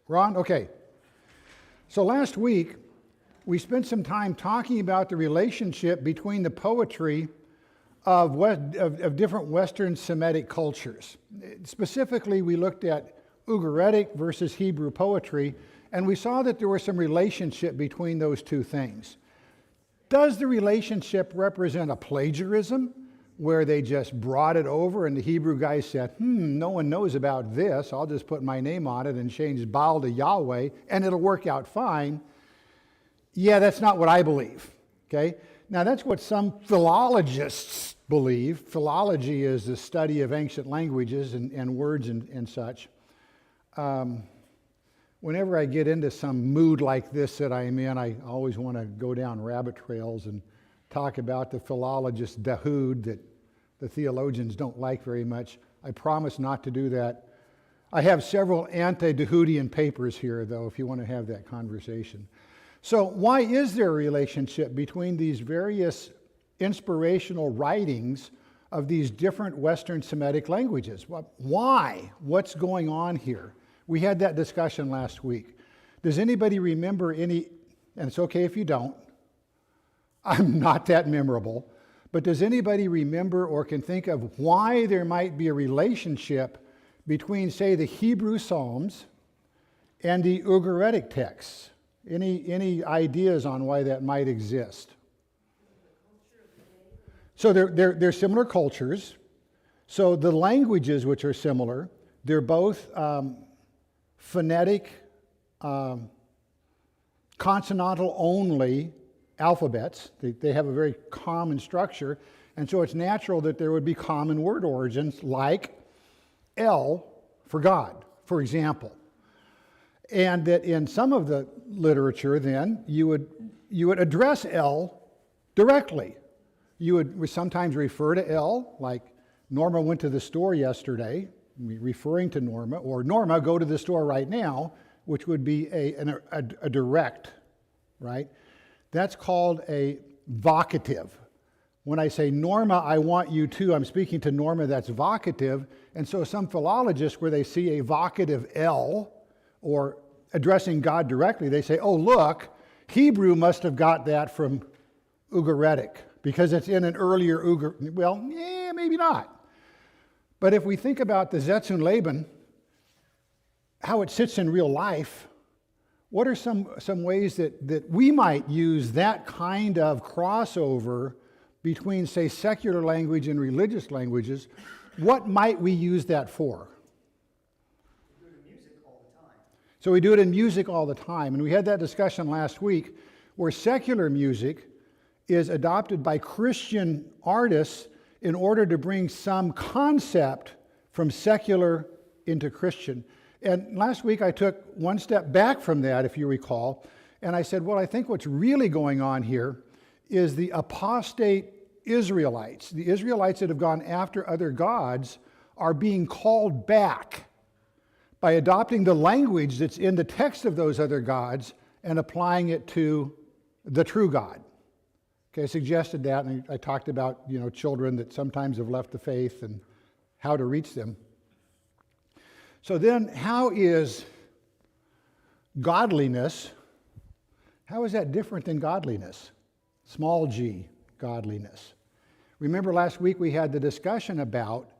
Ron? Okay. So last week, we spent some time talking about the relationship between the poetry of different Western Semitic cultures. Specifically, we looked at Ugaritic versus Hebrew poetry, and we saw that there was some relationship between those two things. Does the relationship represent a plagiarism, where they just brought it over and the Hebrew guy said, no one knows about this, I'll just put my name on it and change Baal to Yahweh, and it'll work out fine? Yeah, that's not what I believe, okay? Now, that's what some philologists believe. Philology is the study of ancient languages and words and such. Whenever I get into some mood like this that I'm in, I always want to go down rabbit trails and talk about the philologist Dahoud that the theologians don't like very much. I promise not to do that. I have several anti-Dahoudian papers here, though, if you want to have that conversation. So why is there a relationship between these various inspirational writings of these different Western Semitic languages? Why? What's going on here? We had that discussion last week. Does anybody remember any, and it's okay if you don't, I'm not that memorable, but does anybody remember or can think of why there might be a relationship between, say, the Hebrew Psalms and the Ugaritic texts? Any ideas on why that might exist? So they're similar cultures. So the languages which are similar, they're both phonetic, consonantal-only alphabets. They have a very common structure, and so it's natural that there would be common word origins like El for God, for example. And that in some of the literature then, you would address El directly. You would sometimes refer to El, like Norma went to the store yesterday, referring to Norma, or Norma, go to the store right now, which would be a direct, right? That's called a vocative. When I say, Norma, I want you to, I'm speaking to Norma, that's vocative. And so some philologists, where they see a vocative El, or addressing God directly, they say, oh, look, Hebrew must have got that from Ugaritic, because it's in an earlier well, maybe not. But if we think about the Zetzun Laban, how it sits in real life, what are some ways that we might use that kind of crossover between, say, secular language and religious languages? What might we use that for? We do it in music all the time. So we do it in music all the time. And we had that discussion last week where secular music is adopted by Christian artists in order to bring some concept from secular into Christian. And last week I took one step back from that, if you recall, and I said, well, I think what's really going on here is the apostate Israelites, the Israelites that have gone after other gods, are being called back by adopting the language that's in the text of those other gods and applying it to the true God. Okay, I suggested that, and I talked about, children that sometimes have left the faith and how to reach them. So then, how is godliness, how is that different than godliness? Small g, godliness. Remember last week we had the discussion about,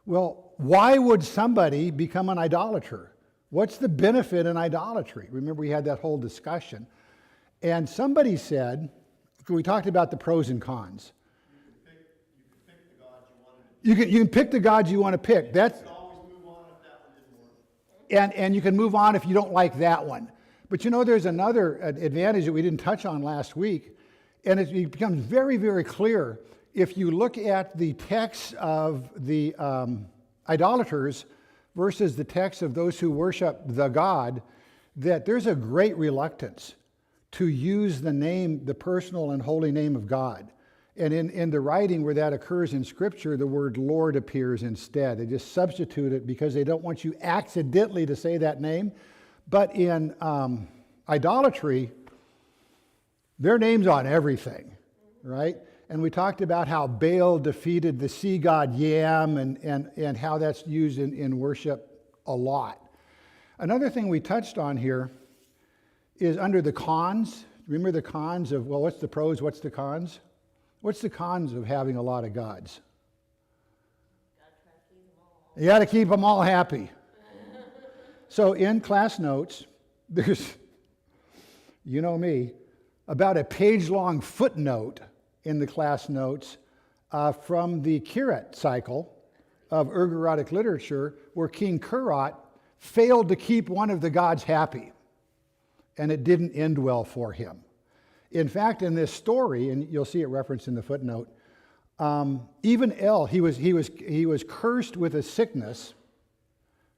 well, why would somebody become an idolater? What's the benefit in idolatry? Remember we had that whole discussion. And somebody said, we talked about the pros and cons. You can pick the gods you want to pick. That's and you can move on if you don't like that one. But there's another advantage that we didn't touch on last week, and it becomes very, very clear if you look at the texts of the idolaters versus the texts of those who worship the God, that there's a great reluctance to use the name, the personal and holy name of God. And in the writing where that occurs in Scripture, the word Lord appears instead. They just substitute it because they don't want you accidentally to say that name. But in idolatry, their name's on everything, right? And we talked about how Baal defeated the sea god Yam and how that's used in worship a lot. Another thing we touched on here is under the cons. Remember the cons of, well, what's the pros, what's the cons? What's the cons of having a lot of gods? You got to keep them all happy. So in class notes, there's, you know me, about a page-long footnote in the class notes from the Kirat cycle of Ugaritic literature, where King Kurat failed to keep one of the gods happy, and it didn't end well for him. In fact, in this story, and you'll see it referenced in the footnote, even El, he was cursed with a sickness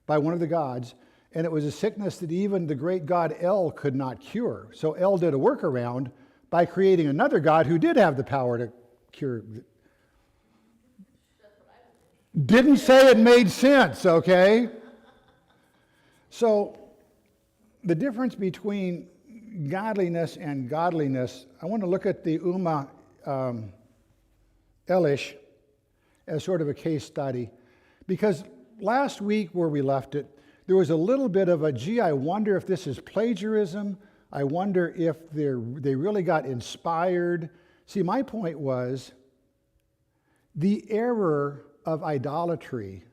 by one of the gods, and it was a sickness that even the great god El could not cure. So El did a workaround by creating another god who did have the power to cure. Didn't say it made sense, okay? So the difference between godliness and godliness, I want to look at the Uma Elish as sort of a case study, because last week where we left it, there was a little bit of a, gee, I wonder if this is plagiarism. I wonder if they really got inspired. See, my point was the error of idolatry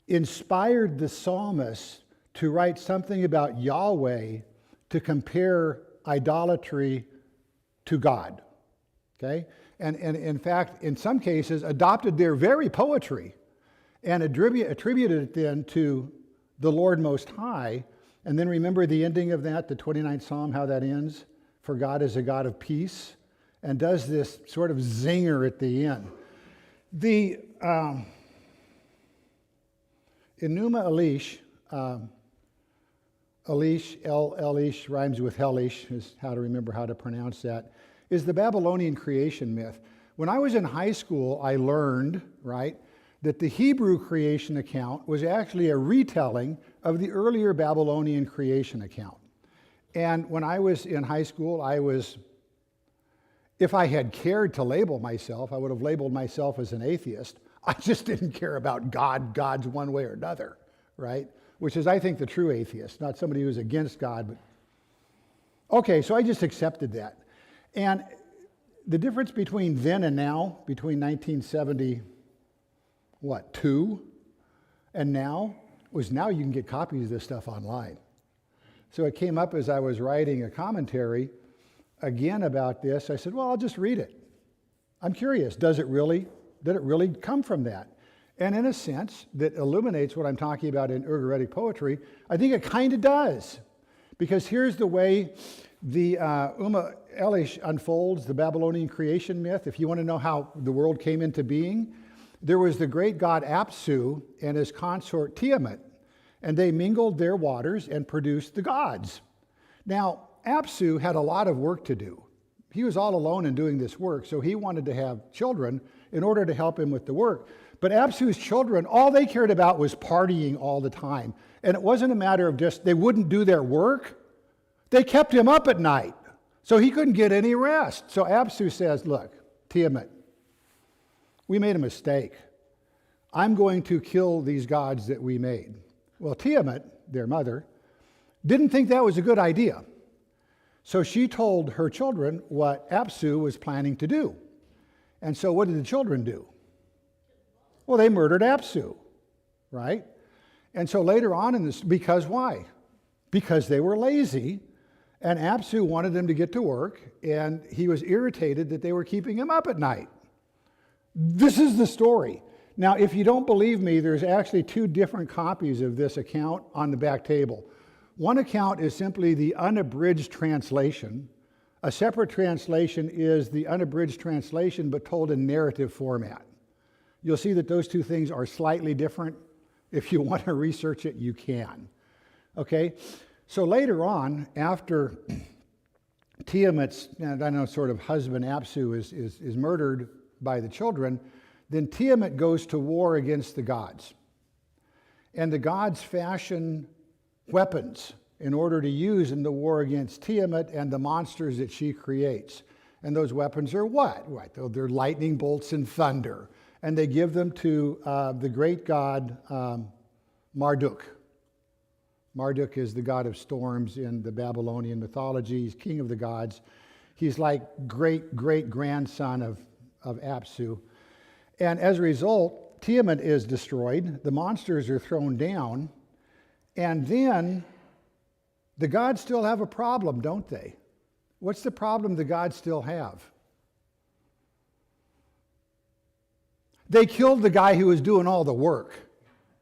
inspired the psalmist to write something about Yahweh to compare idolatry to God. Okay? And in fact, in some cases, adopted their very poetry and attributed it then to the Lord Most High. And then remember the ending of that, the 29th Psalm, how that ends? For God is a God of peace, and does this sort of zinger at the end. The Enuma Elish, Elish rhymes with Hellish, is how to remember how to pronounce that, is the Babylonian creation myth. When I was in high school, I learned, right, that the Hebrew creation account was actually a retelling of the earlier Babylonian creation account. And when I was in high school, if I had cared to label myself, I would have labeled myself as an atheist. I just didn't care about gods one way or another, right? Which is, I think, the true atheist, not somebody who's against God. But okay, so I just accepted that. And the difference between then and now, between 1972 and now, was now you can get copies of this stuff online. So it came up as I was writing a commentary again about this. I said, well, I'll just read it. I'm curious, did it really come from that? And in a sense that illuminates what I'm talking about in Ugaritic poetry, I think it kind of does. Because here's the way the Uma Elish unfolds the Babylonian creation myth. If you want to know how the world came into being, there was the great god Apsu and his consort Tiamat, and they mingled their waters and produced the gods. Now, Apsu had a lot of work to do. He was all alone in doing this work, so he wanted to have children in order to help him with the work. But Apsu's children, all they cared about was partying all the time. And it wasn't a matter of just they wouldn't do their work. They kept him up at night, so he couldn't get any rest. So Apsu says, look, Tiamat, we made a mistake. I'm going to kill these gods that we made. Well, Tiamat, their mother, didn't think that was a good idea. So she told her children what Apsu was planning to do. And so what did the children do? Well, they murdered Apsu, right? And so later on in this, because why? Because they were lazy, and Apsu wanted them to get to work, and he was irritated that they were keeping him up at night. This is the story. Now, if you don't believe me, there's actually two different copies of this account on the back table. One account is simply the unabridged translation. A separate translation is the unabridged translation, but told in narrative format. You'll see that those two things are slightly different. If you want to research it, you can. Okay? So later on, after Tiamat's, sort of husband Apsu is murdered by the children, then Tiamat goes to war against the gods. And the gods fashion weapons in order to use in the war against Tiamat and the monsters that she creates. And those weapons are what? Right, they're lightning bolts and thunder. And they give them to the great god Marduk. Marduk is the god of storms in the Babylonian mythology. He's king of the gods. He's like great-great-grandson of Apsu. And as a result, Tiamat is destroyed. The monsters are thrown down. And then the gods still have a problem, don't they? What's the problem the gods still have? They killed the guy who was doing all the work.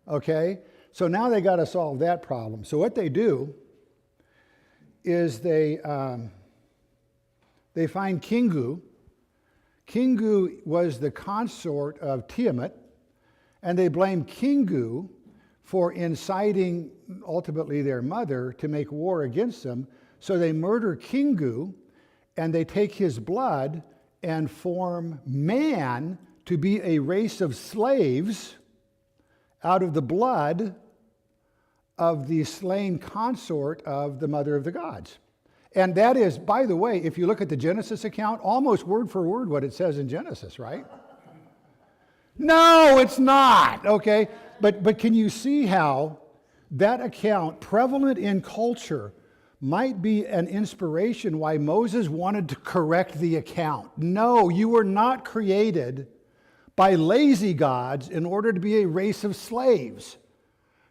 Okay? So now they got to solve that problem. So what they do is they find Kingu. Kingu was the consort of Tiamat, and they blame Kingu for inciting ultimately their mother to make war against them. So they murder Kingu, and they take his blood and form man to be a race of slaves out of the blood of the slain consort of the mother of the gods. And that is, by the way, if you look at the Genesis account, almost word for word what it says in Genesis, right? No, it's not, okay? But can you see how that account, prevalent in culture, might be an inspiration why Moses wanted to correct the account? No, you were not created by lazy gods in order to be a race of slaves.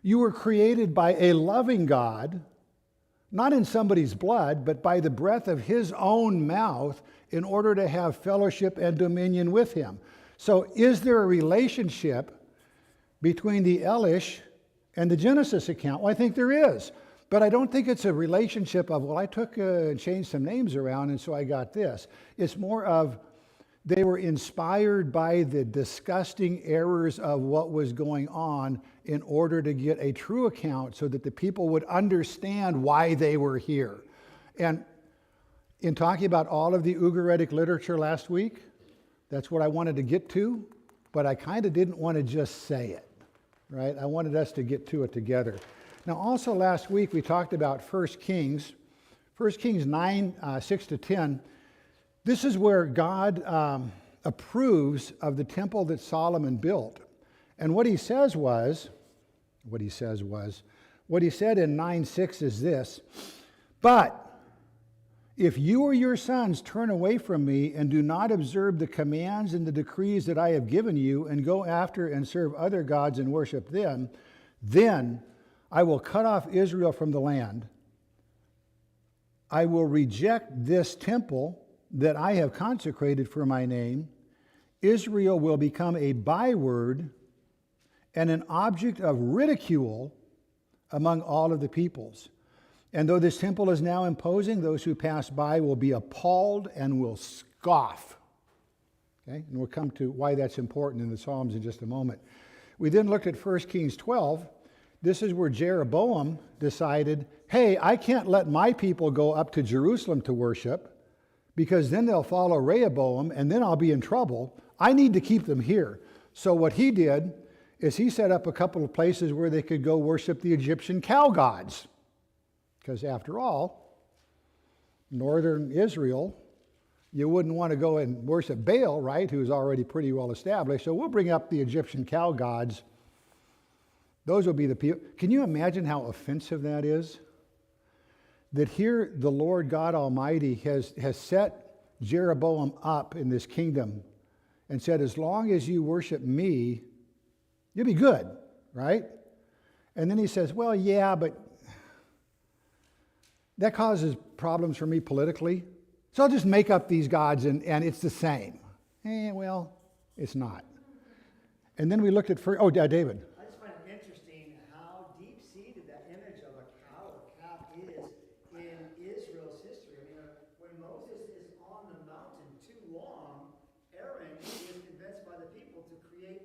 You were created by a loving God, not in somebody's blood, but by the breath of his own mouth in order to have fellowship and dominion with him. So is there a relationship between the Elish and the Genesis account? Well, I think there is. But I don't think it's a relationship of, well, I took and changed some names around and so I got this. It's more of they were inspired by the disgusting errors of what was going on in order to get a true account so that the people would understand why they were here. And in talking about all of the Ugaritic literature last week, that's what I wanted to get to, but I kind of didn't want to just say it, right? I wanted us to get to it together. Now, also last week we talked about 1 Kings 9, 6 to 10. This is where God approves of the temple that Solomon built. And what he said in 9:6 is this: "But if you or your sons turn away from me and do not observe the commands and the decrees that I have given you and go after and serve other gods and worship them, then I will cut off Israel from the land. I will reject this temple that I have consecrated for my name. Israel will become a byword and an object of ridicule among all of the peoples. And though this temple is now imposing, those who pass by will be appalled and will scoff." Okay? And we'll come to why that's important in the Psalms in just a moment. We then looked at 1 Kings 12. This is where Jeroboam decided, hey, I can't let my people go up to Jerusalem to worship because then they'll follow Rehoboam and then I'll be in trouble. I need to keep them here. So what he did is he set up a couple of places where they could go worship the Egyptian cow gods. Because after all, northern Israel, you wouldn't want to go and worship Baal, right, who's already pretty well established. So we'll bring up the Egyptian cow gods. Those will be the people. Can you imagine how offensive that is? That here the Lord God Almighty has set Jeroboam up in this kingdom and said, as long as you worship me, you'll be good, right? And then he says, well, yeah, but that causes problems for me politically. So I'll just make up these gods and it's the same. Well, it's not. And then we looked at, David. I just find it interesting how deep-seated that image of a cow or calf is in Israel's history. I mean, when Moses is on the mountain too long, Aaron is convinced by the people to create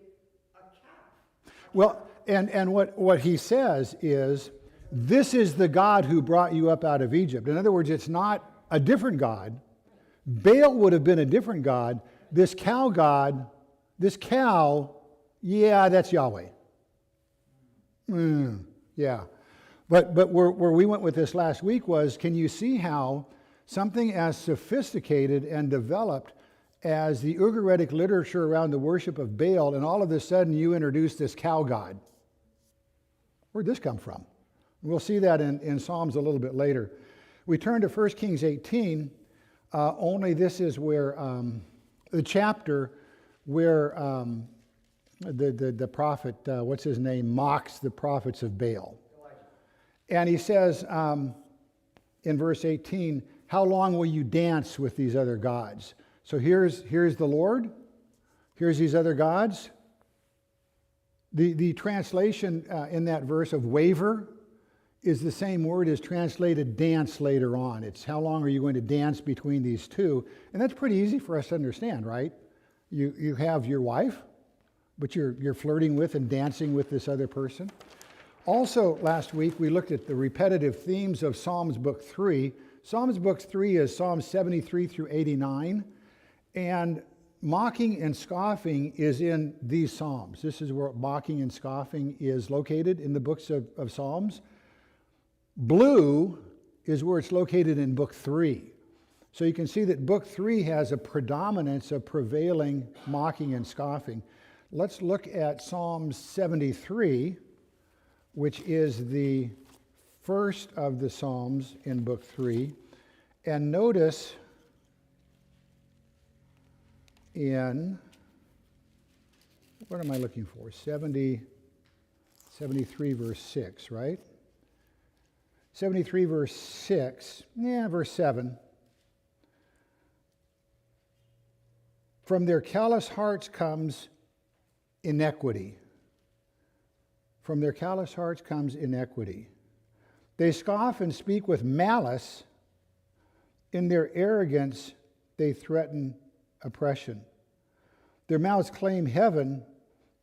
a calf. Well, and what he says is, this is the God who brought you up out of Egypt. In other words, it's not a different God. Baal would have been a different God. This cow God, this cow, yeah, that's Yahweh. Yeah. But where we went with this last week was, can you see how something as sophisticated and developed as the Ugaritic literature around the worship of Baal, and all of a sudden you introduce this cow god? Where'd this come from? We'll see that in Psalms a little bit later. We turn to 1 Kings 18, only this is where the chapter where the prophet, what's his name, mocks the prophets of Baal. And he says in verse 18, how long will you dance with these other gods? So here's the Lord. Here's these other gods. The translation in that verse of waver is the same word as translated dance later on. It's how long are you going to dance between these two? And that's pretty easy for us to understand, right? You have your wife, but you're flirting with and dancing with this other person. Also, last week we looked at the repetitive themes of Psalms Book 3. Psalms Book 3 is Psalms 73 through 89. And mocking and scoffing is in these Psalms. This is where mocking and scoffing is located in the books of Psalms. Blue is where it's located in Book 3. So you can see that Book 3 has a predominance of prevailing mocking and scoffing. Let's look at Psalm 73, which is the first of the Psalms in Book 3. And notice in, what am I looking for? 73 verse 6, right? 73 verse 6, verse 7. From their callous hearts comes iniquity. From their callous hearts comes iniquity. They scoff and speak with malice. In their arrogance, they threaten oppression. Their mouths claim heaven,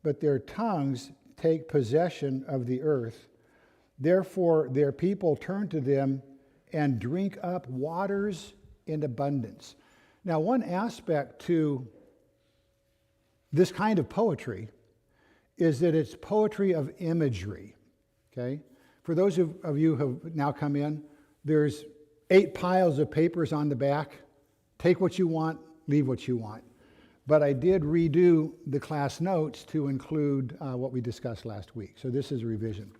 but their tongues take possession of the earth. Therefore, their people turn to them and drink up waters in abundance. Now, one aspect to this kind of poetry is that it's poetry of imagery, okay? For those of you who have now come in, there's 8 piles of papers on the back. Take what you want, leave what you want. But I did redo the class notes to include what we discussed last week. So this is a revision.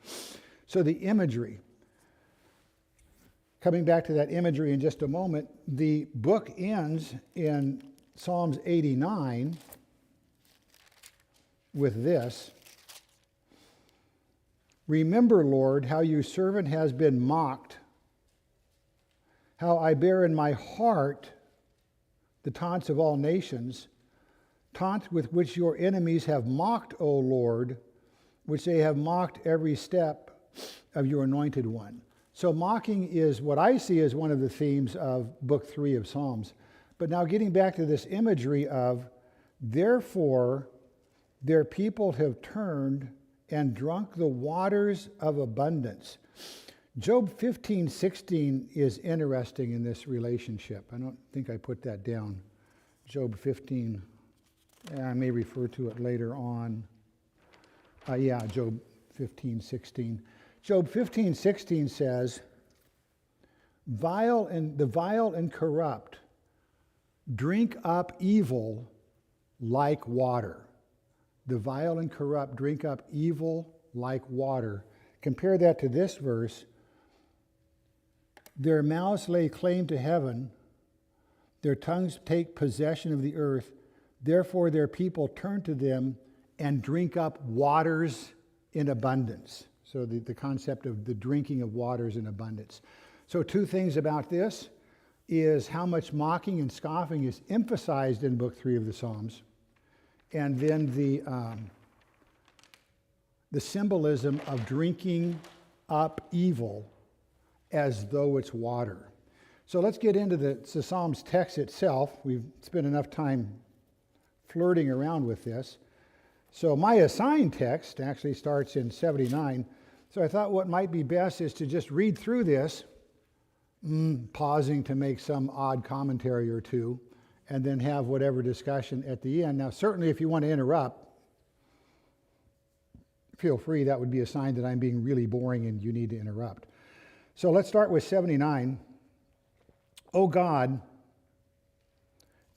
So the imagery. Coming back to that imagery in just a moment, the book ends in Psalms 89 with this. Remember, Lord, how your servant has been mocked, how I bear in my heart the taunts of all nations, taunts with which your enemies have mocked, O Lord, which they have mocked every step of your anointed one. So mocking is what I see as one of the themes of Book 3 of Psalms. But now getting back to this imagery of, therefore, their people have turned and drunk the waters of abundance. Job 15:16 is interesting in this relationship. I don't think I put that down. Job 15. I may refer to it later on. Job 15:16. Job 15:16 says, the vile and corrupt drink up evil like water. The vile and corrupt drink up evil like water. Compare that to this verse. Their mouths lay claim to heaven. Their tongues take possession of the earth. Therefore their people turn to them and drink up waters in abundance. So the concept of the drinking of waters in abundance. So 2 things about this is how much mocking and scoffing is emphasized in Book 3 of the Psalms. And then the symbolism of drinking up evil as though it's water. So let's get into the Psalms text itself. We've spent enough time flirting around with this. So my assigned text actually starts in 79. So I thought what might be best is to just read through this, pausing to make some odd commentary or two, and then have whatever discussion at the end. Now, certainly if you want to interrupt, feel free. That would be a sign that I'm being really boring and you need to interrupt. So let's start with 79. O God,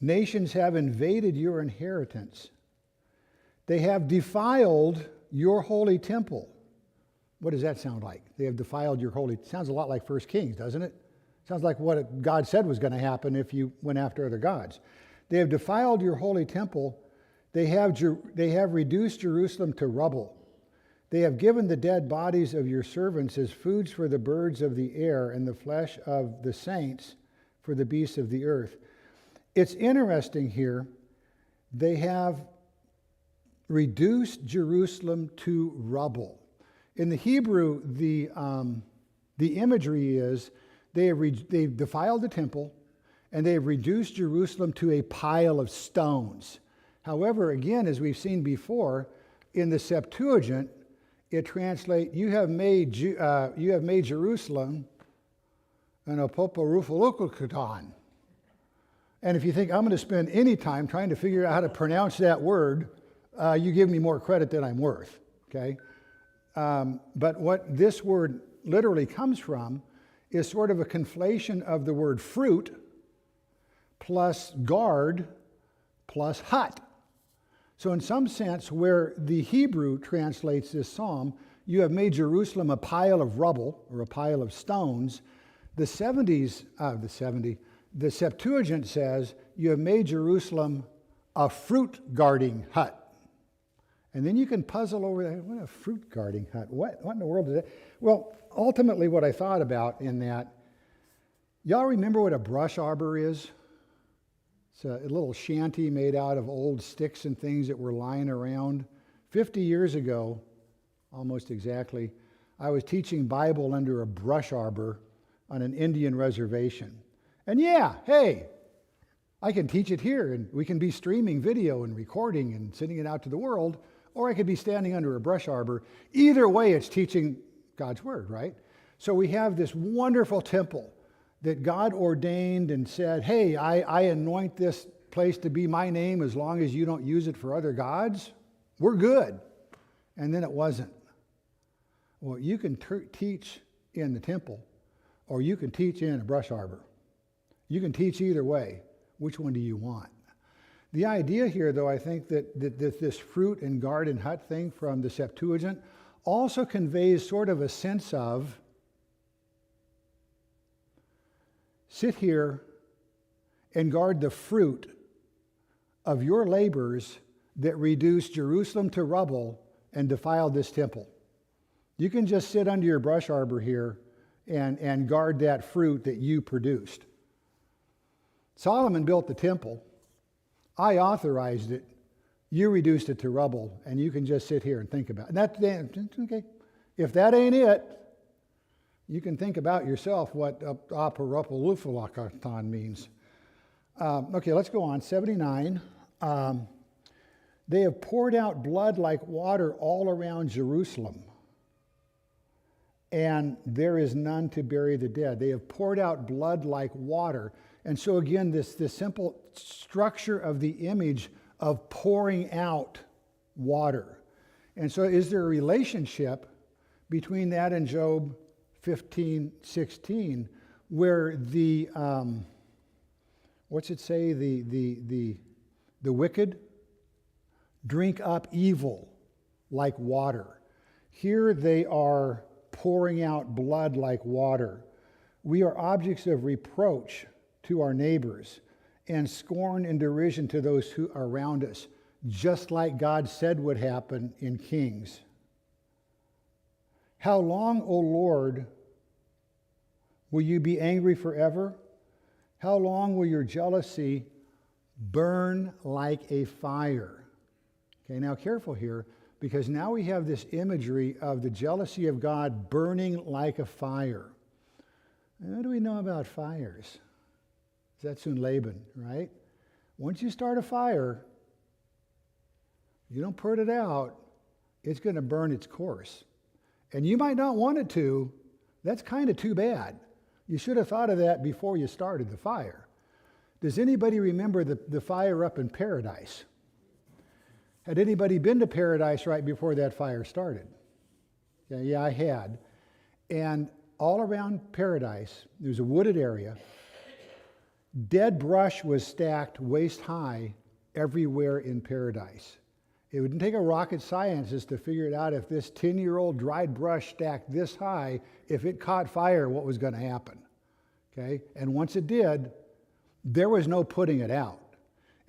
nations have invaded your inheritance. They have defiled your holy temple. What does that sound like? They have defiled your holy. Sounds a lot like 1 Kings, doesn't it? Sounds like what God said was going to happen if you went after other gods. They have defiled your holy temple. They have reduced Jerusalem to rubble. They have given the dead bodies of your servants as foods for the birds of the air and the flesh of the saints for the beasts of the earth. It's interesting here. They have reduced Jerusalem to rubble. In the Hebrew, the imagery is they've defiled the temple and they've reduced Jerusalem to a pile of stones. However, again, as we've seen before, in the Septuagint, it translates, you have made Jerusalem an opoporufolukutan. And if you think I'm going to spend any time trying to figure out how to pronounce that word, you give me more credit than I'm worth, okay? But what this word literally comes from is sort of a conflation of the word fruit plus guard plus hut. So in some sense, where the Hebrew translates this psalm, you have made Jerusalem a pile of rubble or a pile of stones. The Septuagint says, you have made Jerusalem a fruit guarding hut. And then you can puzzle over that. What a fruit guarding hut? What in the world is that? Well, ultimately what I thought about in that, y'all remember what a brush arbor is? It's a little shanty made out of old sticks and things that were lying around. 50 years ago, almost exactly, I was teaching Bible under a brush arbor on an Indian reservation. And yeah, hey, I can teach it here, and we can be streaming video and recording and sending it out to the world, or I could be standing under a brush arbor. Either way, it's teaching God's word, right? So we have this wonderful temple that God ordained and said, hey, I anoint this place to be my name as long as you don't use it for other gods. We're good. And then it wasn't. Well, you can teach in the temple, or you can teach in a brush arbor. You can teach either way. Which one do you want? The idea here, though, I think that this fruit and garden hut thing from the Septuagint also conveys sort of a sense of sit here and guard the fruit of your labors that reduced Jerusalem to rubble and defiled this temple. You can just sit under your brush arbor here and guard that fruit that you produced. Solomon built the temple. I authorized it. You reduced it to rubble, and you can just sit here and think about it. That's okay. If that ain't it, you can think about yourself what aparupalufalakatan means. Okay, let's go on. 79. They have poured out blood like water all around Jerusalem, and there is none to bury the dead. They have poured out blood like water. And so again, this simple structure of the image of pouring out water. And so is there a relationship between that and Job 15:16, where the what's it say? The wicked drink up evil like water. Here they are pouring out blood like water. We are objects of reproach to our neighbors and scorn and derision to those who are around us, just like God said would happen in Kings. How long, O Lord, will you be angry forever? How long will your jealousy burn like a fire? Okay, now careful here, because now we have this imagery of the jealousy of God burning like a fire. What do we know about fires? Zetsun Laban, right? Once you start a fire, you don't put it out, it's going to burn its course. And you might not want it to. That's kind of too bad. You should have thought of that before you started the fire. Does anybody remember the fire up in Paradise? Had anybody been to Paradise right before that fire started? Yeah, I had. And all around Paradise, there's a wooded area. Dead brush was stacked waist high everywhere in Paradise. It wouldn't take a rocket scientist to figure it out if this 10-year-old dried brush stacked this high, if it caught fire, what was going to happen. Okay? And once it did, there was no putting it out.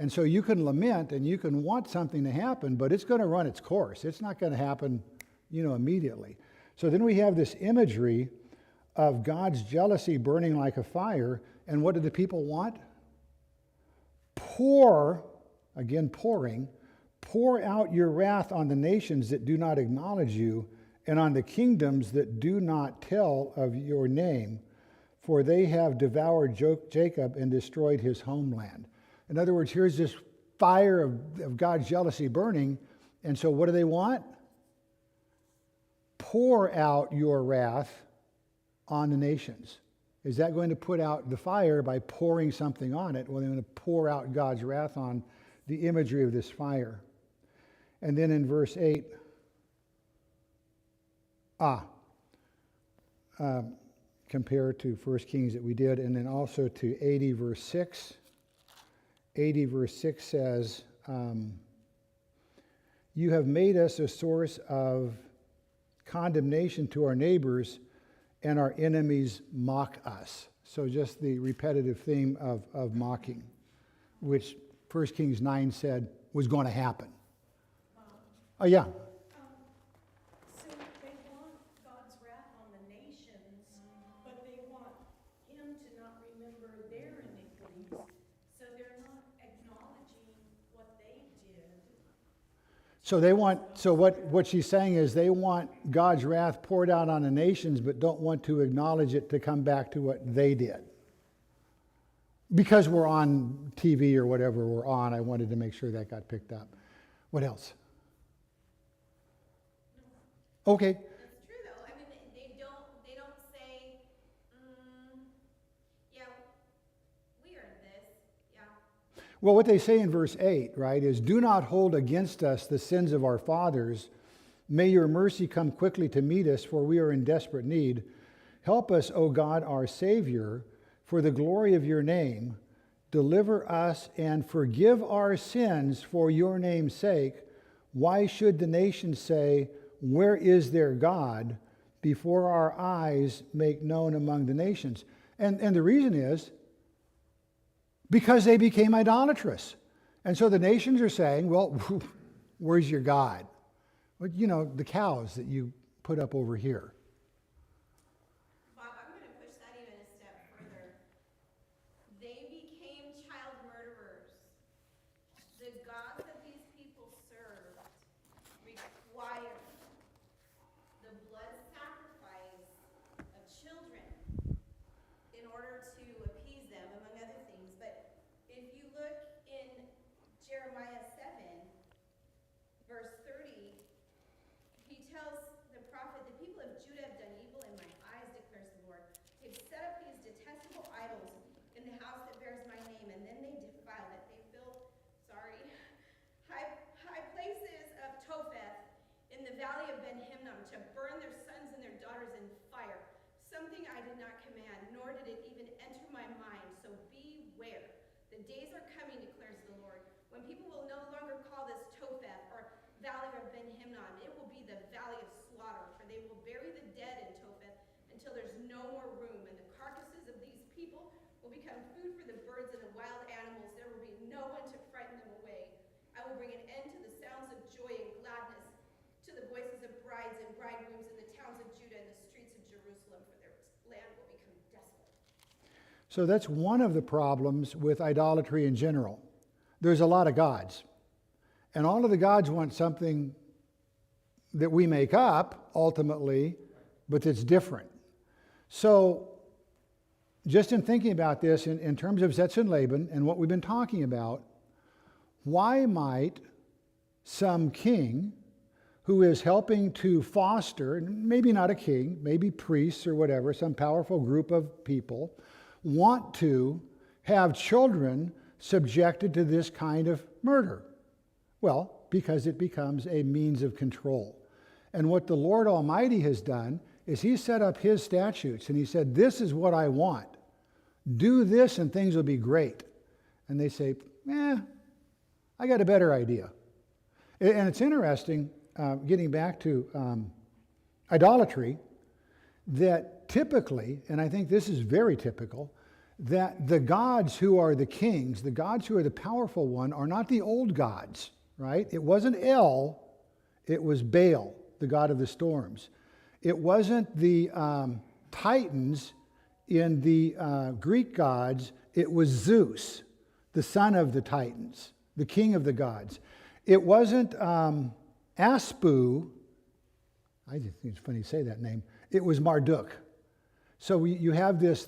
And so you can lament and you can want something to happen, but it's going to run its course. It's not going to happen, immediately. So then we have this imagery of God's jealousy burning like a fire. And what do the people want? Pour out your wrath on the nations that do not acknowledge you, and on the kingdoms that do not tell of your name, for they have devoured Jacob and destroyed his homeland. In other words, here's this fire of God's jealousy burning, and so what do they want? Pour out your wrath on the nations. Is that going to put out the fire by pouring something on it? Well, they're going to pour out God's wrath on the imagery of this fire. And then in verse 8, compare to 1 Kings that we did, and then also to 80 verse 6. 80 verse 6 says, you have made us a source of condemnation to our neighbors, and our enemies mock us. So just the repetitive theme of mocking, which 1 Kings 9 said was going to happen. Oh, yeah. So they want God's wrath on the nations, but they want him to not remember their iniquities. So they're not acknowledging what they did. So what she's saying is they want God's wrath poured out on the nations, but don't want to acknowledge it to come back to what they did. Because we're on TV or whatever we're on, I wanted to make sure that got picked up. What else? Okay. That's true, though. I mean, they don't say, yeah, we earned this. Yeah. Well, what they say in verse 8, right, is, do not hold against us the sins of our fathers. May your mercy come quickly to meet us, for we are in desperate need. Help us, O God, our Savior, for the glory of your name. Deliver us and forgive our sins for your name's sake. Why should the nations say, where is their God, before our eyes make known among the nations? And the reason is because they became idolatrous. And so the nations are saying, well, where's your God? Well, the cows that you put up over here. Bob, I'm going to push that even a step further. They became child murderers. The gods that these people served required the blood sacrifice of children in order to appease them, among other things. But if you look in Jeremiah 7, verse 30, he tells the prophet, the people of Judah have done evil in my eyes, declares the Lord. They've set up these detestable idols in the house that bears my name, and then they defile it. They built, high places of Topheth in the valley of Ben Hinnom to burn their sons and their daughters in fire. Something I did not command, nor did it even enter my mind. So beware. The days are coming, declares the Lord, when people will no longer call this Topheth or valley of Ben Hinnom. It will be the valley of slaughter, for they will bury the dead in Topheth until there's no more room, and the carcasses of these people will become food for the birds and the wild animals. There will be no one to frighten them away. I will bring an end to the sounds of joy and gladness, to the voices of brides and bridegrooms in the towns of Judah and the streets of Jerusalem, for their land will become desolate. So that's one of the problems with idolatry in general. There's a lot of gods. And all of the gods want something that we make up, ultimately, but that's different. So, just in thinking about this in terms of Zetz and Laban and what we've been talking about, why might some king who is helping to foster, maybe not a king, maybe priests or whatever, some powerful group of people, want to have children subjected to this kind of murder? Well, because it becomes a means of control. And what the Lord Almighty has done is He set up His statutes, and He said, this is what I want. Do this and things will be great. And they say, I got a better idea. And it's interesting, getting back to idolatry, that typically, and I think this is very typical, that the gods who are the kings, the gods who are the powerful one, are not the old gods, right? It wasn't El, it was Baal, the god of the storms. It wasn't the Titans in the Greek gods, it was Zeus, the son of the Titans, the king of the gods. It wasn't Aspu, I just think it's funny to say that name, it was Marduk. So you have this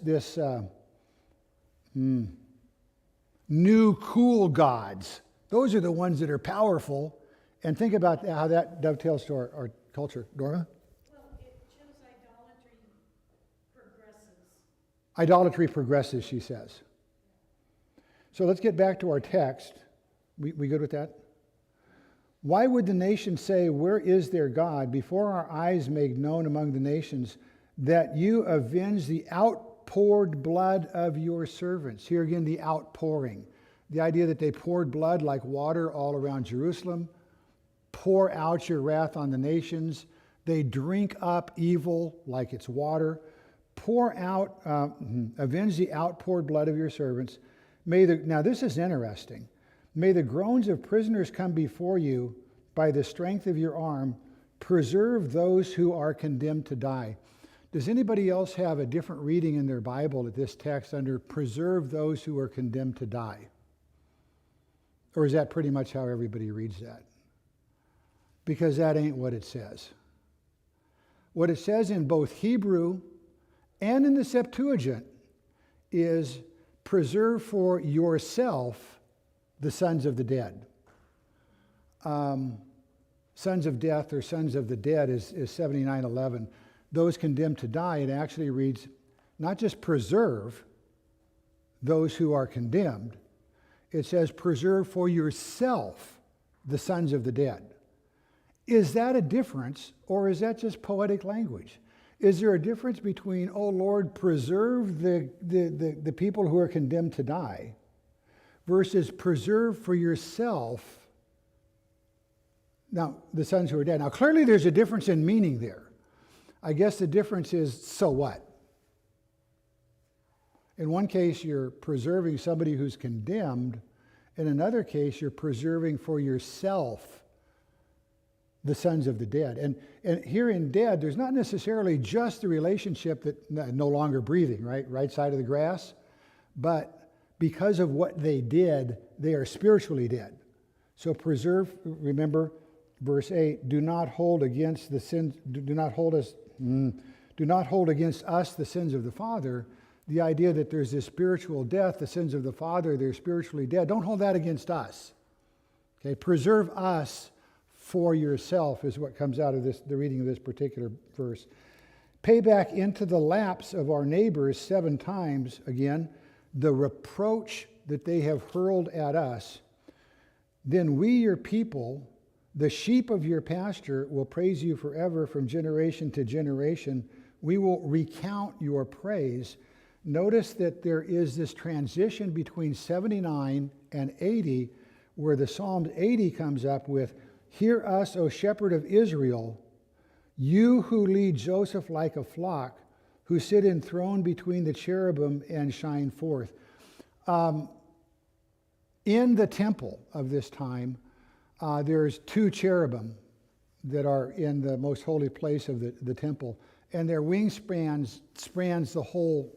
new cool gods. Those are the ones that are powerful. And think about how that dovetails to our culture. Dora? Well, it shows idolatry progresses. Idolatry progresses, she says. So let's get back to our text. We good with that? Why would the nations say, "Where is their God?" before our eyes make known among the nations that you avenge the outpoured blood of your servants? Here again, the outpouring. The idea that they poured blood like water all around Jerusalem. Pour out your wrath on the nations. They drink up evil like it's water. Pour out, avenge the outpoured blood of your servants. Now this is interesting. May the groans of prisoners come before you by the strength of your arm. Preserve those who are condemned to die. Does anybody else have a different reading in their Bible at this text under preserve those who are condemned to die? Or is that pretty much how everybody reads that? Because that ain't what it says. What it says in both Hebrew and in the Septuagint is preserve for yourself the sons of the dead. Sons of death or sons of the dead is 79:11. Those condemned to die, it actually reads, not just preserve those who are condemned, it says preserve for yourself the sons of the dead. Is that a difference, or is that just poetic language? Is there a difference between, oh Lord, preserve the people who are condemned to die, versus preserve for yourself now the sons who are dead? Now clearly there's a difference in meaning there. I guess the difference is, so what? In one case, you're preserving somebody who's condemned. In another case, you're preserving for yourself the sons of the dead. And here in dead, there's not necessarily just the relationship that no longer breathing, right side of the grass, but because of what they did, they are spiritually dead. So preserve, remember, verse 8, do not hold against us the sins of the father. The idea that there's this spiritual death, the sins of the father, they're spiritually dead. Don't hold that against us. Okay, preserve us for yourself is what comes out of the reading of this particular verse. Pay back into the laps of our neighbors 7 times, again, the reproach that they have hurled at us. Then we, your people, the sheep of your pasture, will praise you forever from generation to generation. We will recount your praise. Notice that there is this transition between 79 and 80, where the Psalm 80 comes up with, hear us, O shepherd of Israel, you who lead Joseph like a flock, who sit enthroned between the cherubim and shine forth. In the temple of this time, there's 2 cherubim that are in the most holy place of the temple, and their wingspans spans the whole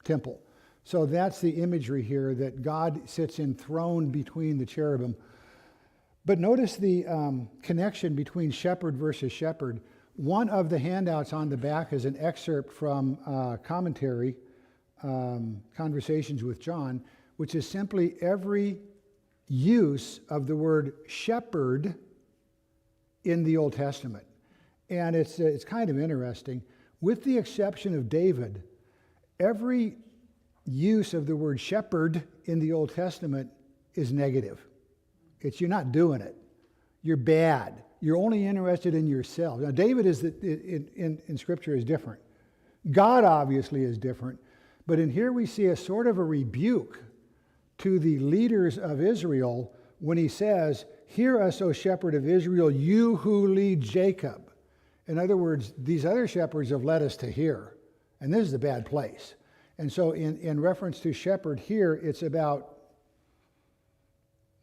temple. So that's the imagery here, that God sits enthroned between the cherubim. But notice the connection between shepherd versus shepherd. One of the handouts on the back is an excerpt from commentary, Conversations with John, which is simply every use of the word shepherd in the Old Testament. And it's kind of interesting. With the exception of David, every use of the word shepherd in the Old Testament is negative. It's you're not doing it. You're bad. You're only interested in yourself. Now, David is in Scripture is different. God obviously is different. But in here we see a sort of a rebuke to the leaders of Israel when he says, hear us, O shepherd of Israel, you who lead Jacob. In other words, these other shepherds have led us to here, and this is a bad place. And so in reference to shepherd here, it's about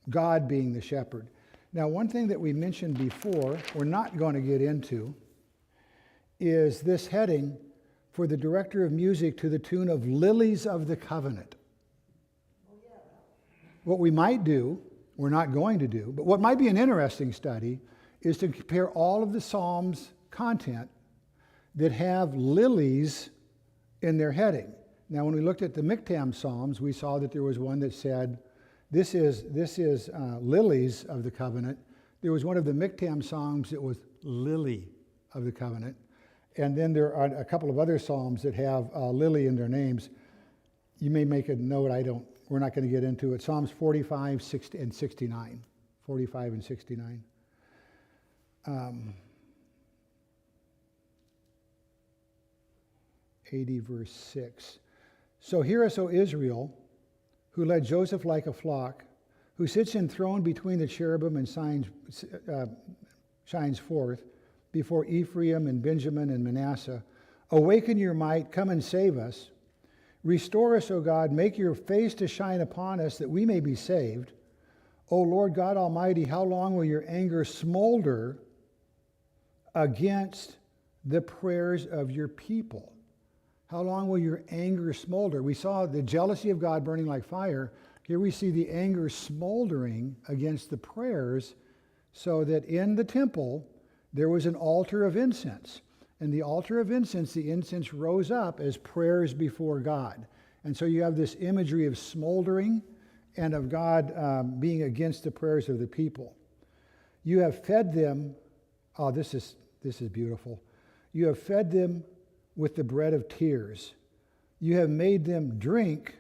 God being the shepherd. Now, one thing that we mentioned before, we're not going to get into, is this heading for the director of music to the tune of Lilies of the Covenant. What we might do, we're not going to do, but what might be an interesting study is to compare all of the Psalms content that have lilies in their heading. Now, when we looked at the Miktam Psalms, we saw that there was one that said, this is lilies of the covenant. There was one of the Miktam Psalms that was lily of the covenant. And then there are a couple of other Psalms that have lily in their names. You may make a note, we're not going to get into it. Psalms 45, 60, and 69. 45 and 69. 80 verse 6. So hear us, O Israel, who led Joseph like a flock, who sits enthroned between the cherubim and shines forth before Ephraim and Benjamin and Manasseh. Awaken your might, come and save us. Restore us, O God, make your face to shine upon us that we may be saved. O Lord God Almighty, how long will your anger smolder against the prayers of your people? How long will your anger smolder? We saw the jealousy of God burning like fire. Here we see the anger smoldering against the prayers, so that in the temple there was an altar of incense. And the altar of incense, the incense rose up as prayers before God. And so you have this imagery of smoldering and of God being against the prayers of the people. You have fed them, this is beautiful. You have fed them with the bread of tears. You have made them drink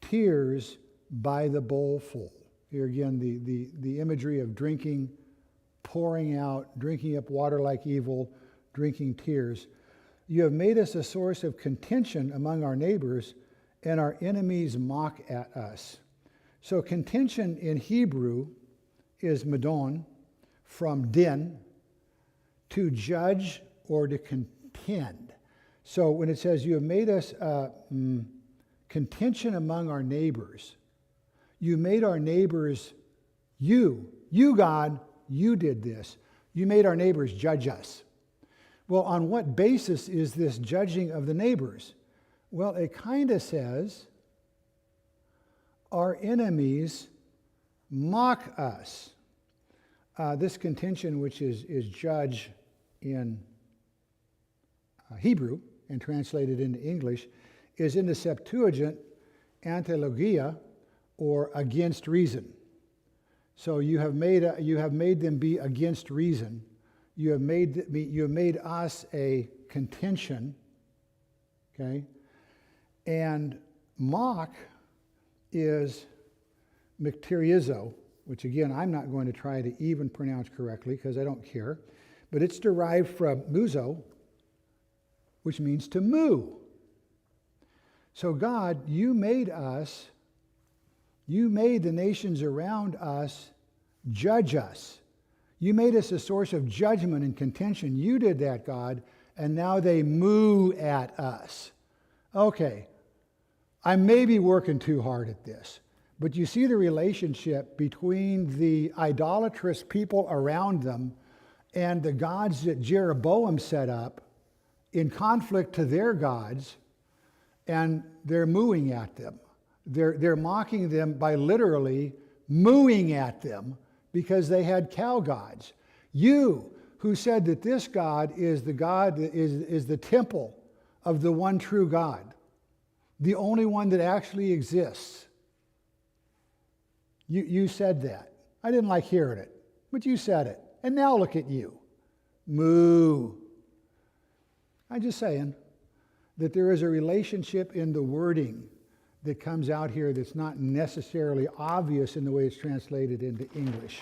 tears by the bowlful. Here again, the imagery of drinking, pouring out, drinking up water like evil, drinking tears. You have made us a source of contention among our neighbors, and our enemies mock at us. So contention in Hebrew is madon, from din, to judge or to contend. So when it says you have made us contention among our neighbors, you made our neighbors, you God, you did this. You made our neighbors judge us. Well, on what basis is this judging of the neighbors? Well, it kind of says our enemies mock us. This contention, which is judge in Hebrew and translated into English, is in the Septuagint antilogia, or against reason. So you have made them be against reason. You have made us a contention. Okay, and mock is mikterizo, which again I'm not going to try to even pronounce correctly because I don't care, but it's derived from muzo, which means to moo. So God, you made us. You made the nations around us judge us. You made us a source of judgment and contention. You did that, God, and now they moo at us. Okay, I may be working too hard at this, but you see the relationship between the idolatrous people around them and the gods that Jeroboam set up in conflict to their gods, and they're mooing at them. They're mocking them by literally mooing at them because they had cow gods. You, who said that this God is the God that is the temple of the one true God, the only one that actually exists. You said that. I didn't like hearing it, but you said it. And now look at you. Moo. I'm just saying that there is a relationship in the wording that comes out here that's not necessarily obvious in the way it's translated into English.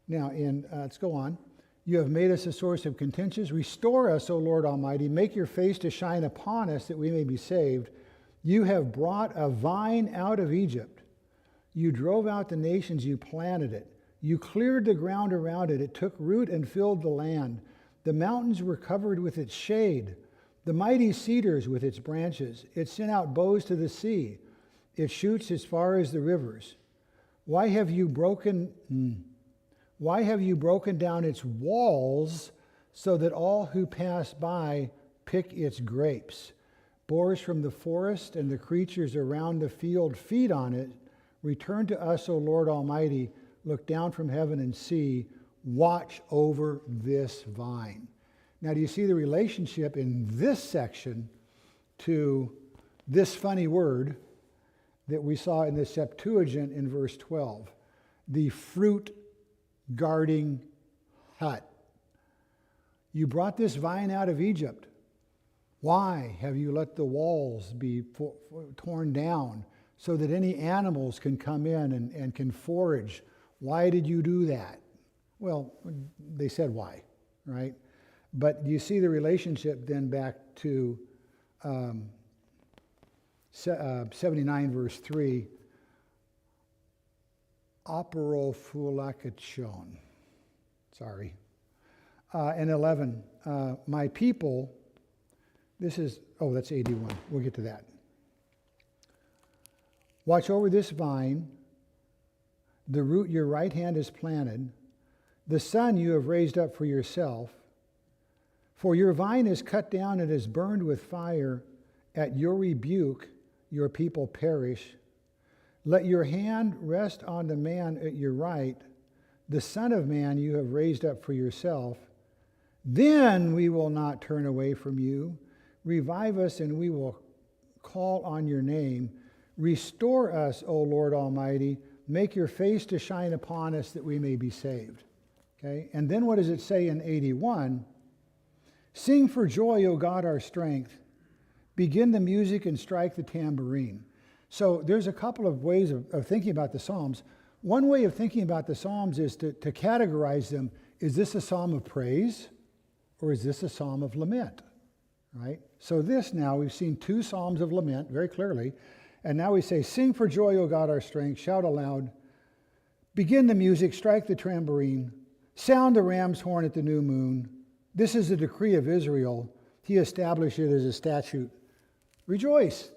Now, let's go on. You have made us a source of contentions. Restore us, O Lord Almighty. Make your face to shine upon us that we may be saved. You have brought a vine out of Egypt. You drove out the nations, you planted it. You cleared the ground around it. It took root and filled the land. The mountains were covered with its shade, the mighty cedars with its branches. It sent out bows to the sea. It shoots as far as the rivers. Why have you broken down its walls so that all who pass by pick its grapes? Boars from the forest and the creatures around the field feed on it. Return to us, O Lord Almighty. Look down from heaven and see. Watch over this vine. Now, do you see the relationship in this section to this funny word that we saw in the Septuagint in verse 12? The fruit guarding hut. You brought this vine out of Egypt. Why have you let the walls be torn down so that any animals can come in and can forage? Why did you do that? Well, they said why, right? But you see the relationship then back to 79 verse 3. Aporofulakachon. Sorry. And 11. My people, that's 81. We'll get to that. Watch over this vine, the root your right hand has planted, the son you have raised up for yourself. For your vine is cut down and is burned with fire. At your rebuke, your people perish. Let your hand rest on the man at your right, the Son of Man you have raised up for yourself. Then we will not turn away from you. Revive us and we will call on your name. Restore us, O Lord Almighty. Make your face to shine upon us that we may be saved. Okay? And then what does it say in 81? Sing for joy, O God, our strength. Begin the music and strike the tambourine. So there's a couple of ways of thinking about the Psalms. One way of thinking about the Psalms is to categorize them. Is this a psalm of praise or is this a psalm of lament? Right? So this now, we've seen two psalms of lament very clearly. And now we say, sing for joy, O God, our strength. Shout aloud. Begin the music, strike the tambourine. Sound the ram's horn at the new moon. This is the decree of Israel. He established it as a statute. Rejoice.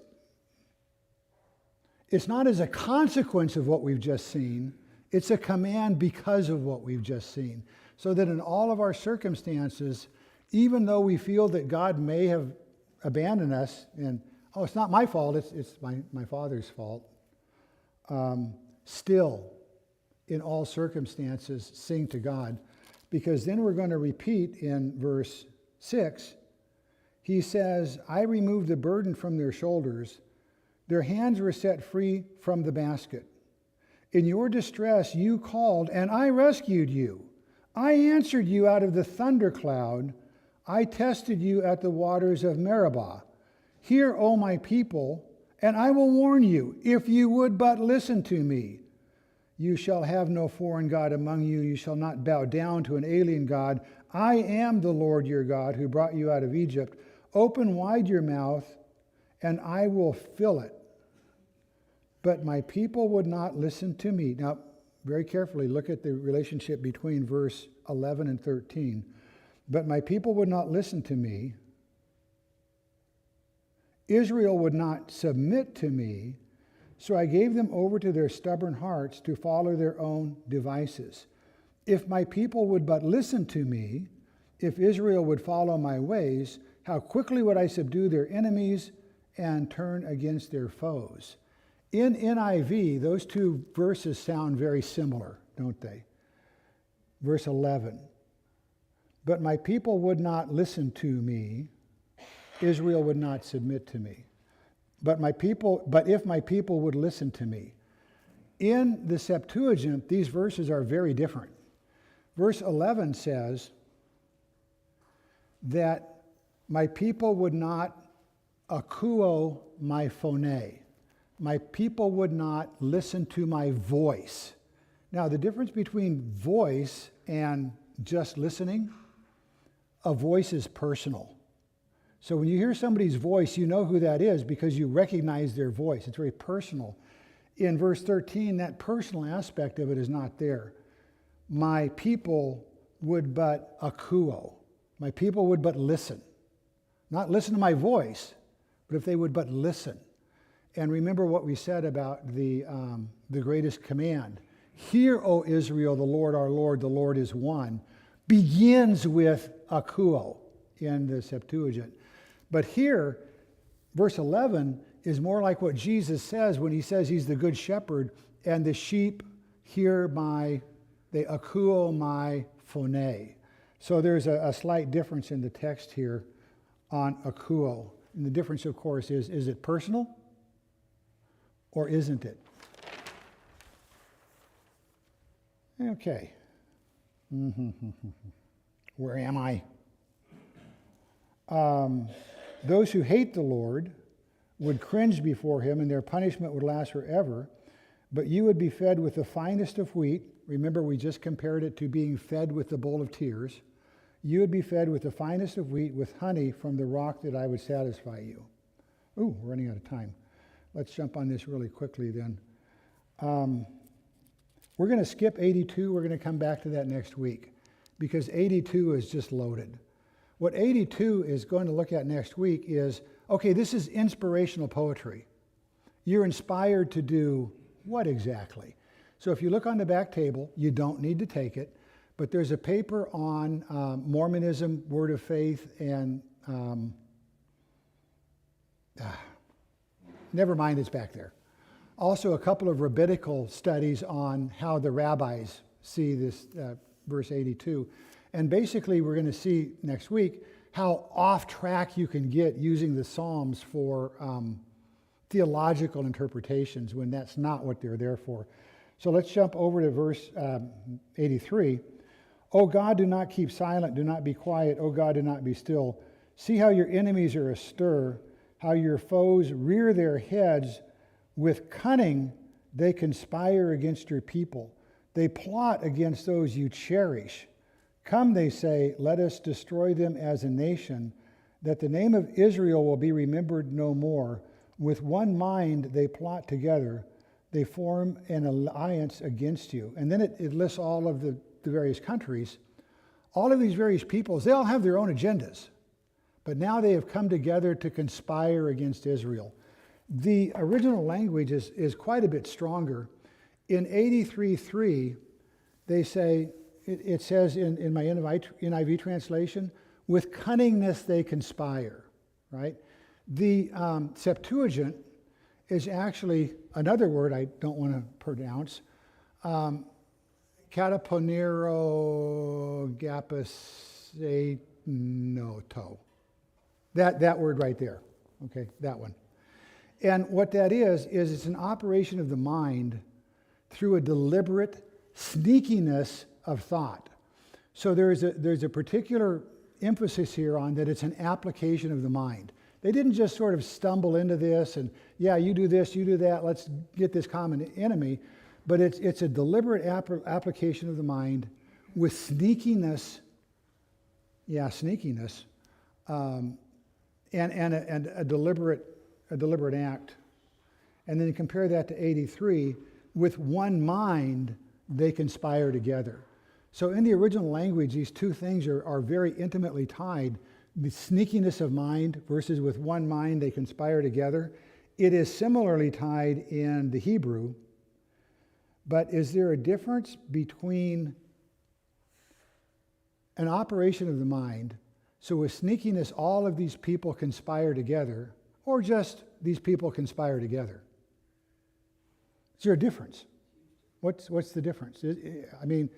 It's not as a consequence of what we've just seen. It's a command because of what we've just seen. So that in all of our circumstances, even though we feel that God may have abandoned us, and, it's not my fault, it's my Father's fault, still, in all circumstances, sing to God. Because then we're going to repeat in verse 6, he says, I removed the burden from their shoulders. Their hands were set free from the basket. In your distress you called, and I rescued you. I answered you out of the thundercloud. I tested you at the waters of Meribah. Hear, O my people, and I will warn you, if you would but listen to me. You shall have no foreign god among you. You shall not bow down to an alien god. I am the Lord your God who brought you out of Egypt. Open wide your mouth, and I will fill it. But my people would not listen to me. Now, very carefully, look at the relationship between verse 11 and 13. But my people would not listen to me. Israel would not submit to me. So I gave them over to their stubborn hearts to follow their own devices. If my people would but listen to me, if Israel would follow my ways, how quickly would I subdue their enemies and turn against their foes? In NIV, those two verses sound very similar, don't they? Verse 11. But my people would not listen to me. Israel would not submit to me. But if my people would listen to me. In the Septuagint, these verses are very different. Verse 11 says that my people would not akuo my phone. My people would not listen to my voice. Now, the difference between voice and just listening, a voice is personal. So when you hear somebody's voice, you know who that is because you recognize their voice. It's very personal. in verse 13, that personal aspect of it is not there. My people would but akuo. My people would but listen. Not listen to my voice, but if they would but listen. And remember what we said about the greatest command. Hear, O Israel, the Lord our Lord, the Lord is one, begins with akuo in the Septuagint. But here, verse 11 is more like what Jesus says when he says he's the good shepherd, and the sheep hear they akuo my phone. So there's a slight difference in the text here on akuo. And the difference, of course, is it personal or isn't it? Okay. Where am I? Those who hate the Lord would cringe before him, and their punishment would last forever. But you would be fed with the finest of wheat. Remember, we just compared it to being fed with the bowl of tears. You would be fed with the finest of wheat, with honey from the rock that I would satisfy you. Ooh, we're running out of time. Let's jump on this really quickly then. We're going to skip 82. We're going to come back to that next week because 82 is just loaded. What 82 is going to look at next week is, okay, this is inspirational poetry. You're inspired to do what exactly? So if you look on the back table, you don't need to take it, but there's a paper on Mormonism, Word of Faith, and never mind, it's back there. Also, a couple of rabbinical studies on how the rabbis see this verse 82. And basically, we're going to see next week how off track you can get using the Psalms for theological interpretations when that's not what they're there for. So let's jump over to verse 83. O God, do not keep silent, do not be quiet. O God, do not be still. See how your enemies are astir, how your foes rear their heads. With cunning, they conspire against your people. They plot against those you cherish. Come, they say, let us destroy them as a nation, that the name of Israel will be remembered no more. With one mind, they plot together. They form an alliance against you. And then it lists all of the various countries. All of these various peoples, they all have their own agendas. But now they have come together to conspire against Israel. The original language is quite a bit stronger. In 83:3, they say, it says in my NIV translation, with cunningness they conspire, right? The Septuagint is actually another word I don't want to pronounce, kataponero gapaseinoto. That word right there, okay, that one. And what that is it's an operation of the mind through a deliberate sneakiness of thought. So there's a particular emphasis here on that it's an application of the mind. They didn't just sort of stumble into this and, yeah, you do this, you do that, let's get this common enemy. But it's a deliberate application of the mind with sneakiness, and a deliberate act. And then you compare that to 83, with one mind they conspire together. So in the original language, these two things are very intimately tied. The sneakiness of mind versus with one mind they conspire together. It is similarly tied in the Hebrew, but is there a difference between an operation of the mind, so with sneakiness all of these people conspire together, or just these people conspire together? Is there a difference? What's the difference? I mean,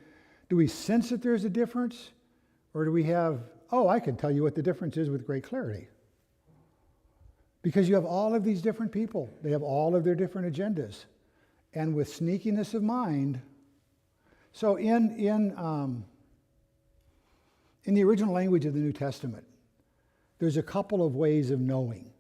do we sense that there's a difference? Or do we have, I can tell you what the difference is with great clarity. Because you have all of these different people. They have all of their different agendas. And with sneakiness of mind, so in the original language of the New Testament, there's a couple of ways of knowing.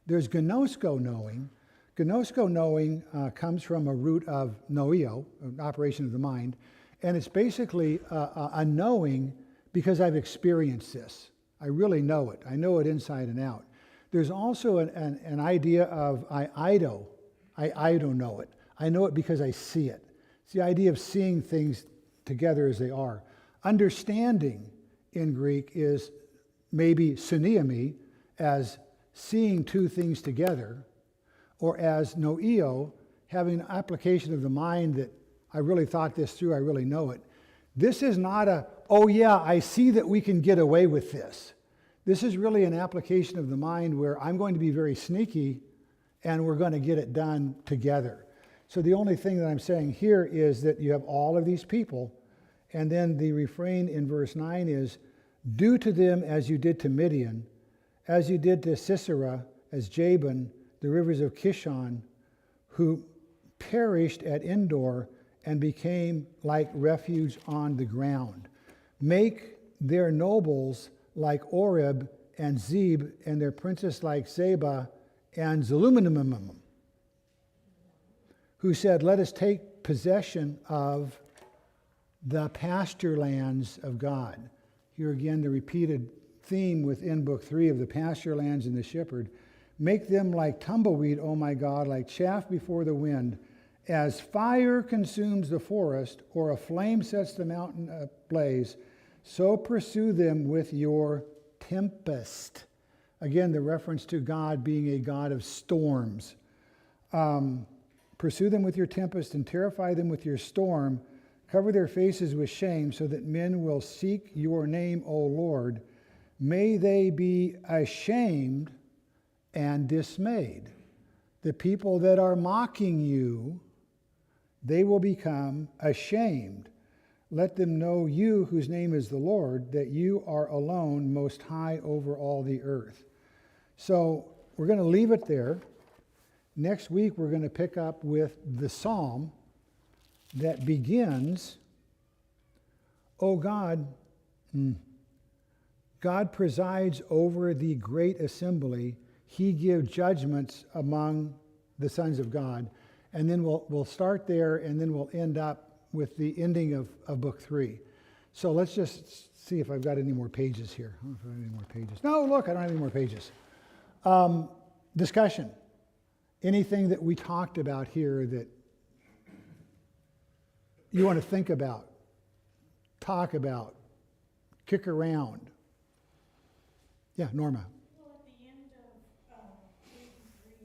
There's gnosko knowing. Gnosko knowing comes from a root of noeo, an operation of the mind, and it's basically a knowing because I've experienced this. I really know it. I know it inside and out. There's also an idea of I don't know it. I know it because I see it. It's the idea of seeing things together as they are. Understanding in Greek is maybe synemi, as seeing two things together, or as noeo, having an application of the mind that I really thought this through, I really know it. This is not a, oh yeah, I see that we can get away with this. This is really an application of the mind where I'm going to be very sneaky and we're going to get it done together. So the only thing that I'm saying here is that you have all of these people, and then the refrain in verse 9 is, do to them as you did to Midian, as you did to Sisera, as Jabin, the rivers of Kishon, who perished at Endor and became like refuge on the ground. Make their nobles like Oreb and Zeb, and their princes like Zeba and Zalmunamim, who said, let us take possession of the pasture lands of God. Here again, the repeated theme within Book 3 of the pasture lands and the shepherd. Make them like tumbleweed, O my God, like chaff before the wind. As fire consumes the forest, or a flame sets the mountain ablaze, so pursue them with your tempest. Again, the reference to God being a God of storms. Pursue them with your tempest and terrify them with your storm. Cover their faces with shame so that men will seek your name, O Lord. May they be ashamed and dismayed. The people that are mocking you, they will become ashamed. Let them know you, whose name is the Lord, that you are alone, most high over all the earth. So we're going to leave it there. Next week, we're going to pick up with the psalm that begins, O God, God presides over the great assembly. He gives judgments among the sons of God. And then we'll start there, and then we'll end up with the ending of Book 3. So let's just see if I've got any more pages here. I don't know if I have any more pages. No, look, I don't have any more pages. Discussion. Anything that we talked about here that you want to think about, talk about, kick around? Yeah, Norma. Well, at the end of 83,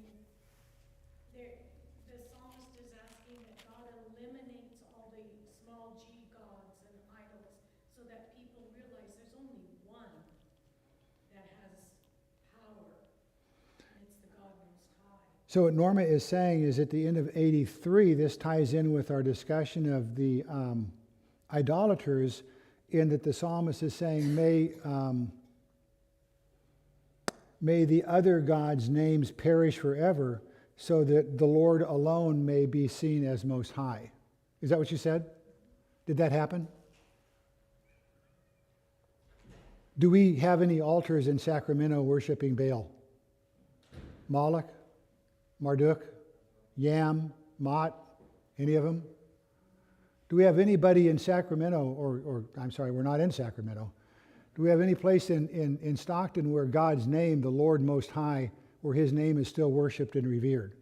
the psalmist is asking that God eliminates all the small g gods and idols so that people realize there's only one that has power, and it's the God Most High. So what Norma is saying is at the end of 83, this ties in with our discussion of the idolaters, in that the psalmist is saying, may the other gods' names perish forever, so that the Lord alone may be seen as Most High. Is that what you said? Did that happen? Do we have any altars in Sacramento worshiping Baal? Moloch? Marduk? Yam? Mot? Any of them? Do we have anybody in Sacramento, or I'm sorry, we're not in Sacramento. Do we have any place in Stockton where God's name, the Lord Most High, where His name is still worshiped and revered?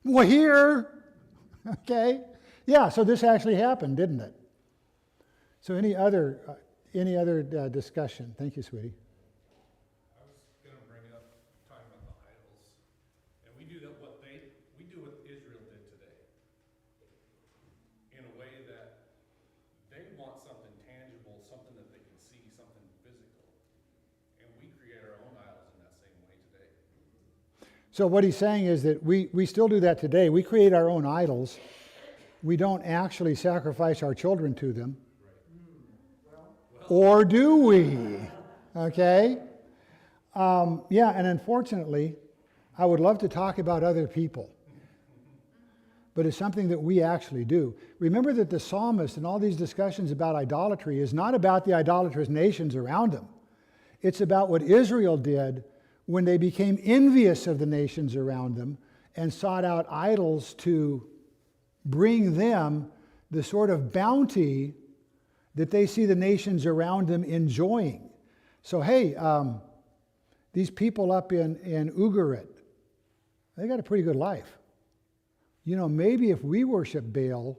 Well, here, okay. Yeah, so this actually happened, didn't it? So any other discussion? Thank you, sweetie. I was going to bring up talking about the idols, and we do what Israel did today, in a way that they want something tangible, something that they can see, something physical, and we create our own idols in that same way today. So what he's saying is that we still do that today. We create our own idols. We don't actually sacrifice our children to them. Or do we? Okay? Yeah, and unfortunately, I would love to talk about other people. But it's something that we actually do. Remember that the psalmist and all these discussions about idolatry is not about the idolatrous nations around them. It's about what Israel did when they became envious of the nations around them and sought out idols to bring them the sort of bounty that they see the nations around them enjoying. So, hey, these people up in Ugarit, they got a pretty good life. maybe if we worship Baal,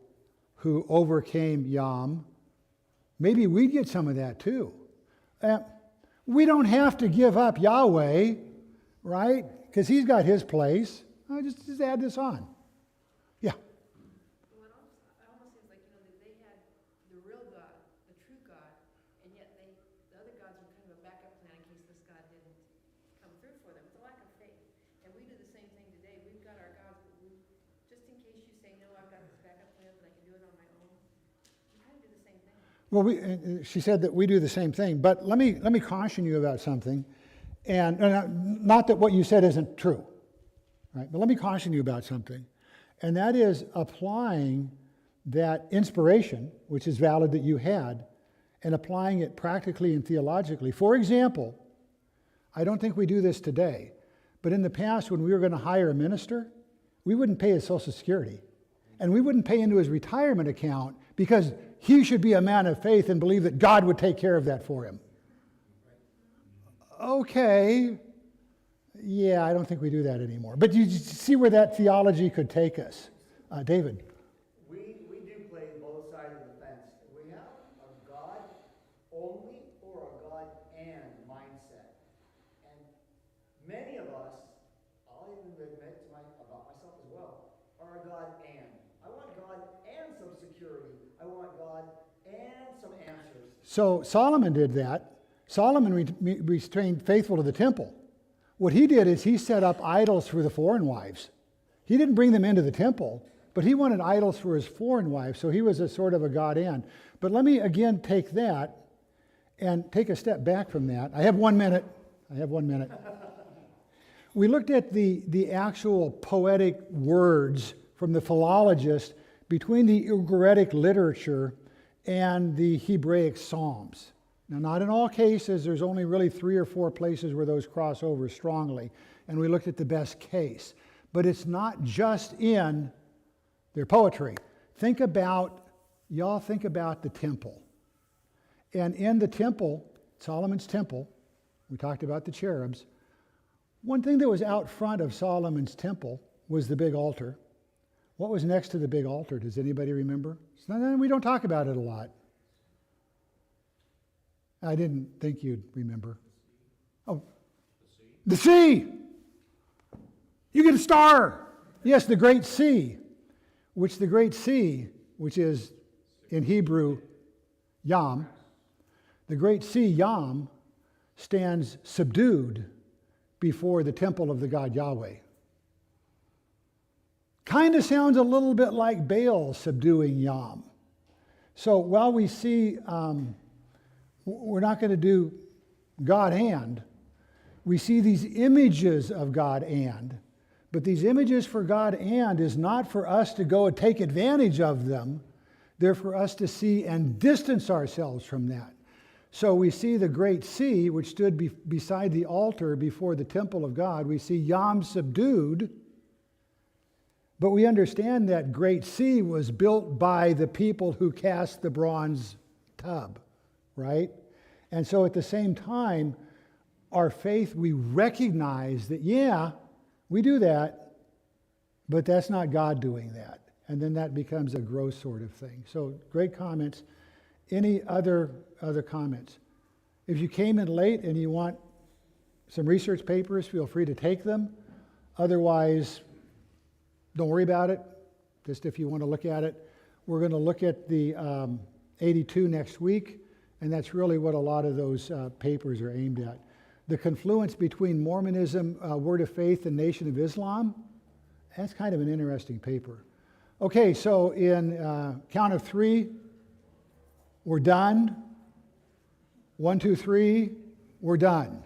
who overcame Yam, maybe we'd get some of that too. We don't have to give up Yahweh, right? Because he's got his place. Just add this on. Yeah. Well, it almost seems like, that they had the real God, the true God, and yet the other gods were kind of a backup plan in case this God didn't come through for them. It's a lack of faith. And we do the same thing today. We've got our gods, but just in case you say, no, I've got this backup plan, but I can do it on my own. We kind of do the same thing. Well, she said that we do the same thing, but let me caution you about something, and not that what you said isn't true, right? But let me caution you about something, and that is applying that inspiration, which is valid that you had, and applying it practically and theologically. For example, I don't think we do this today, but in the past when we were going to hire a minister, we wouldn't pay his Social Security, and we wouldn't pay into his retirement account because he should be a man of faith and believe that God would take care of that for him. Okay. Yeah, I don't think we do that anymore. But you see where that theology could take us. David. We do play both sides of the fence. We have a God only or a God and mindset. And many of us, I'll even admit about myself as well, are a God and. I want God and some security. I want God and some answers. So Solomon did that. Solomon remained faithful to the temple. What he did is he set up idols for the foreign wives. He didn't bring them into the temple, but he wanted idols for his foreign wives, so he was a sort of a God and. But let me again take that and take a step back from that. I have 1 minute. We looked at the actual poetic words from the philologist between the Ugaritic literature and the Hebraic Psalms. Now, not in all cases, there's only really 3 or 4 places where those cross over strongly, and we looked at the best case. But it's not just in their poetry. Think about the temple. And in the temple, Solomon's temple, we talked about the cherubs. One thing that was out front of Solomon's temple was the big altar. What was next to the big altar? Does anybody remember? We don't talk about it a lot. I didn't think you'd remember. Oh, the sea. You get a star. Yes, the great sea, which is in Hebrew, Yam. The great sea, Yam, stands subdued before the temple of the God Yahweh. Kind of sounds a little bit like Baal subduing Yam. So while we see, we're not going to do God and, we see these images of God and, but these images for God and is not for us to go and take advantage of them. They're for us to see and distance ourselves from that. So we see the great sea, which stood beside the altar before the temple of God. We see Yam subdued. But we understand that great sea was built by the people who cast the bronze tub, right? And so at the same time, our faith, we recognize that, yeah, we do that, but that's not God doing that. And then that becomes a gross sort of thing. So great comments. Any other comments? If you came in late and you want some research papers, feel free to take them. Otherwise, don't worry about it, just if you want to look at it. We're going to look at the 82 next week, and that's really what a lot of those papers are aimed at. The confluence between Mormonism, Word of Faith, and Nation of Islam, that's kind of an interesting paper. Okay, so in count of 3, we're done. 1, 2, 3, we're done.